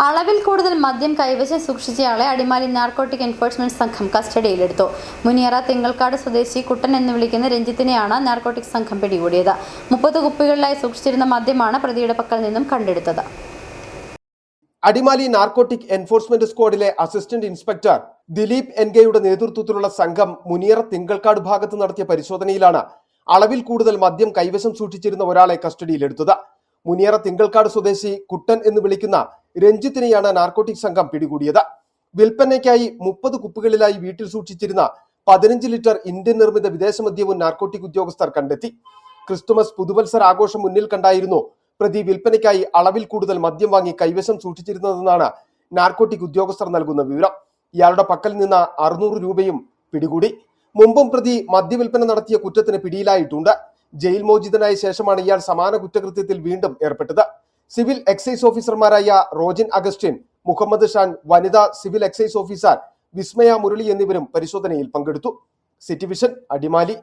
അളവിൽ കൂടുതൽ മദ്യം കൈവശം സൂക്ഷിച്ചയാളെ അടിമാലി നാർക്കോട്ടിക് എൻഫോഴ്സ്മെന്റ് സംഘം കസ്റ്റഡിയിലെടുത്തു. മുനിയറ തിങ്കൾക്കാട് സ്വദേശി കുട്ടൻ എന്ന് വിളിക്കുന്ന രഞ്ജിത്തിനെയാണ് നാർക്കോട്ടിക് സംഘം പിടികൂടിയത്. 30 കുപ്പികളിലായി സൂക്ഷിച്ചിരുന്ന മദ്യമാണ് പ്രതിയുടെ പക്കൽ നിന്നും കണ്ടെടുത്തത്. അടിമാലി നാർക്കോട്ടിക് എൻഫോഴ്സ്മെന്റ് സ്ക്വാഡിലെ അസിസ്റ്റന്റ് ഇൻസ്പെക്ടർ ദിലീപ് എൻകെയുടെ നേതൃത്വത്തിലുള്ള സംഘം മുനിയറ തിങ്കൾക്കാട് ഭാഗത്ത് നടത്തിയ പരിശോധനയിലാണ് അളവിൽ കൂടുതൽ മദ്യം കൈവശം സൂക്ഷിച്ചിരുന്ന ഒരാളെ കസ്റ്റഡിയിലെടുത്തത്. മുനിയറ തിങ്കൾക്കാട് സ്വദേശി കുട്ടൻ എന്ന് വിളിക്കുന്ന രഞ്ജിത്തിനെയാണ് നാർക്കോട്ടിക് സംഘം പിടികൂടിയത്. വിൽപ്പനയ്ക്കായി 30 കുപ്പികളിലായി വീട്ടിൽ സൂക്ഷിച്ചിരുന്ന 15 ലിറ്റർ ഇന്ത്യൻ നിർമ്മിത വിദേശ മദ്യവും നാർക്കോട്ടിക് ഉദ്യോഗസ്ഥർ കണ്ടെത്തി. ക്രിസ്തുമസ് പുതുവത്സര ആഘോഷം മുന്നിൽ കണ്ടായിരുന്നു പ്രതി വിൽപ്പനയ്ക്കായി അളവിൽ കൂടുതൽ മദ്യം വാങ്ങി കൈവശം സൂക്ഷിച്ചിരുന്നതെന്നാണ് നാർക്കോട്ടിക് ഉദ്യോഗസ്ഥർ നൽകുന്ന വിവരം. ഇയാളുടെ പക്കൽ നിന്ന് 600 രൂപയും പിടികൂടി. മുമ്പും പ്രതി മദ്യവിൽപ്പന നടത്തിയ കുറ്റത്തിന് പിടിയിലായിട്ടുണ്ട്. ജയിൽ മോചിതനായ ശേഷമാണ് ഇയാൾ സമാന കുറ്റകൃത്യത്തിൽ വീണ്ടും ഏർപ്പെട്ടത്. സിവിൽ എക്സൈസ് ഓഫീസർമാരായ റോജിൻ അഗസ്റ്റിൻ, മുഹമ്മദ് ഷാൻ, വനിതാ സിവിൽ എക്സൈസ് ഓഫീസർ വിസ്മയ മുരളി എന്നിവരും പരിശോധനയിൽ പങ്കെടുത്തു. City vision, Adimali.